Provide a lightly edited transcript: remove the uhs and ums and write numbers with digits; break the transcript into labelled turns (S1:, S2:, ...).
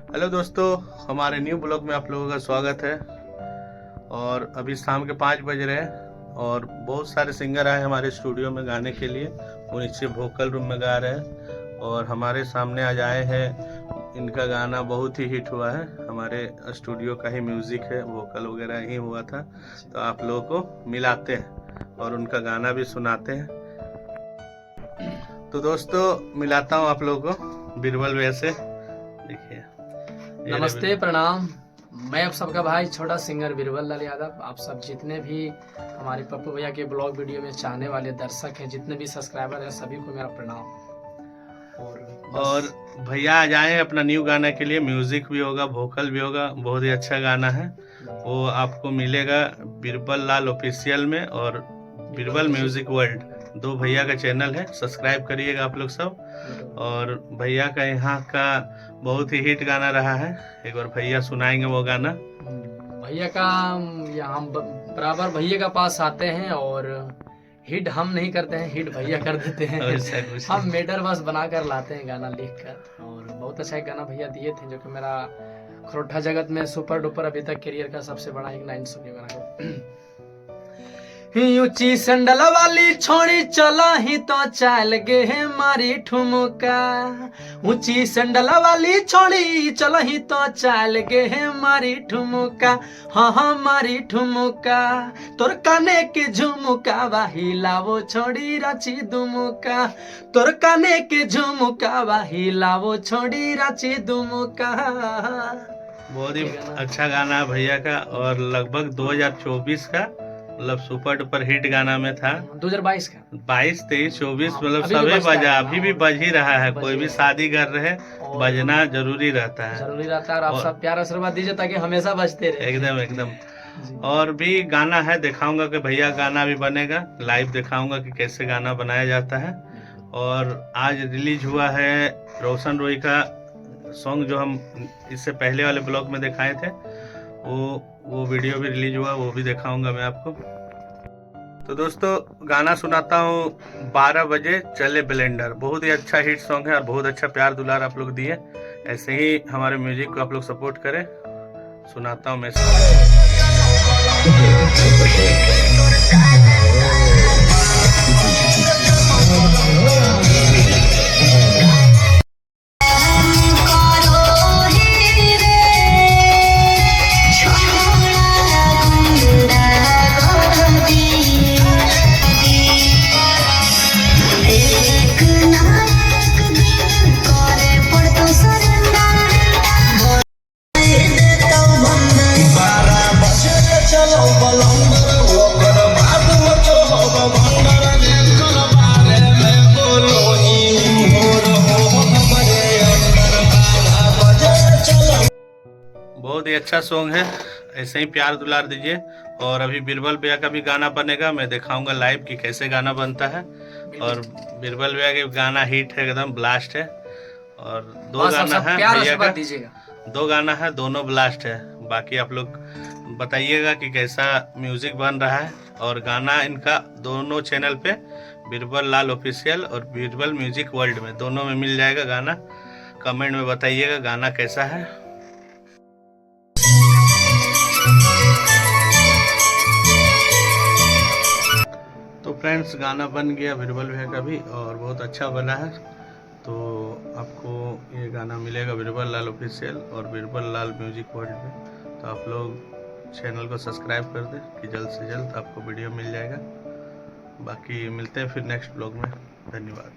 S1: Hello दोस्तों, हमारे new blog में आप लोगों का स्वागत है। और अभी शाम के 5 बज रहे हैं और बहुत सारे सिंगर आए हमारे स्टूडियो में गाने के लिए। वो नीचे वोकल रूम में गा रहे हैं और हमारे सामने आज आए हैं। इनका गाना बहुत ही हिट हुआ है, हमारे स्टूडियो का ही म्यूजिक है, वोकल वगैरह ही हुआ था। तो आप लोगों को मिलाते हैं और उनका गाना भी सुनाते हैं। तो दोस्तों मिलाता हूँ आप लोगों को बीरबल भैया से। देखिए,
S2: नमस्ते, प्रणाम। मैं आप सबका भाई छोटा सिंगर बीरबल लाल यादव। आप सब जितने भी हमारे पप्पू भैया के ब्लॉग वीडियो में चाहने वाले दर्शक हैं, जितने भी सब्सक्राइबर हैं, सभी को मेरा प्रणाम।
S1: और भैया आ जाए अपना न्यू गाना के लिए, म्यूजिक भी होगा, वोकल भी होगा, बहुत ही अच्छा गाना है। वो आपको मिलेगा बीरबल लाल ऑफिशियल में और बीरबल म्यूजिक वर्ल्ड, दो भैया का चैनल है, सब्सक्राइब करिएगा आप लोग सब। और भैया का यहाँ का बहुत ही हिट गाना रहा है, एक बार भैया सुनाएंगे वो गाना।
S2: भैया का हम बराबर भैया का पास आते हैं और हिट हम नहीं करते हैं, हिट भैया कर देते हैं। हम मेटर बस बनाकर लाते हैं गाना लिखकर। और बहुत अच्छा गाना भैया दिए थे, जो कि मेरा खरोठा जगत में सुपर डुपर अभी तक करियर का सबसे बड़ा एक 9 सॉन्ग गाना। ऊंची संडल वाली छोड़ी चला ही तो चाल गे है मारी ठुमका। ऊंची संडल वाली छोड़ी चला ही तो चाल गे है मारी ठुमका। हाँ हाँ मारी ठुमका, तोर काने के झुमका वाही लावो छोड़ी राची दुमुका। तोर काने के झुमका वाही लावो छोड़ी राची दुमुका।
S1: बहुत ही अच्छा गाना है भैया का और लगभग 2024 का मतलब सुपर डुपर हिट गाना में था।
S2: 2022 का
S1: 22, 23, 24 मतलब सभी बजा, अभी भी बज ही रहा है। कोई भी शादी कर रहे बजना जरूरी रहता है,
S2: जरूरी रहता है। और आप सब प्यार आशीर्वाद दीजिए ताकि हमेशा बजते रहे।
S1: एकदम एकदम। और भी गाना है, दिखाऊंगा कि भैया गाना भी बनेगा, लाइव दिखाऊंगा कि कैसे गाना बनाया जाता है। और आज रिलीज हुआ है रोशन रोई का सॉन्ग, जो हम इससे पहले वाले ब्लॉग में दिखाए थे। वो वीडियो भी रिलीज हुआ, वो भी दिखाऊंगा मैं आपको। तो दोस्तों गाना सुनाता हूँ 12 बजे चले ब्लेंडर। बहुत ही अच्छा हिट सॉन्ग है और बहुत अच्छा प्यार दुलार आप लोग दिए। ऐसे ही हमारे म्यूजिक को आप लोग सपोर्ट करें। सुनाता हूँ मैं। बहुत ही अच्छा सॉन्ग है, ऐसे ही प्यार दुलार दीजिए। और अभी बीरबल भैया का भी गाना बनेगा, मैं दिखाऊंगा लाइव कि कैसे गाना बनता है। और बीरबल भैया के गाना हिट है, एकदम ब्लास्ट है। और दो गाना है भैया का, 2 गाना है, दोनों ब्लास्ट है। बाकी आप लोग बताइएगा कि कैसा म्यूजिक बन रहा है। और गाना इनका दोनों चैनल पे, बीरबल लाल ऑफिशियल और बीरबल म्यूजिक वर्ल्ड में, दोनों में मिल जाएगा गाना। कमेंट में बताइएगा गाना कैसा है। तो फ्रेंड्स गाना बन गया बीरबल भैया का भी और बहुत अच्छा बना है। तो आपको ये गाना मिलेगा बीरबल लाल ऑफिशियल और बीरबल लाल म्यूजिक वर्ल्ड में। तो आप लोग चैनल को सब्सक्राइब कर दें कि जल्द से जल्द आपको वीडियो मिल जाएगा। बाकी मिलते हैं फिर नेक्स्ट ब्लॉग में। धन्यवाद।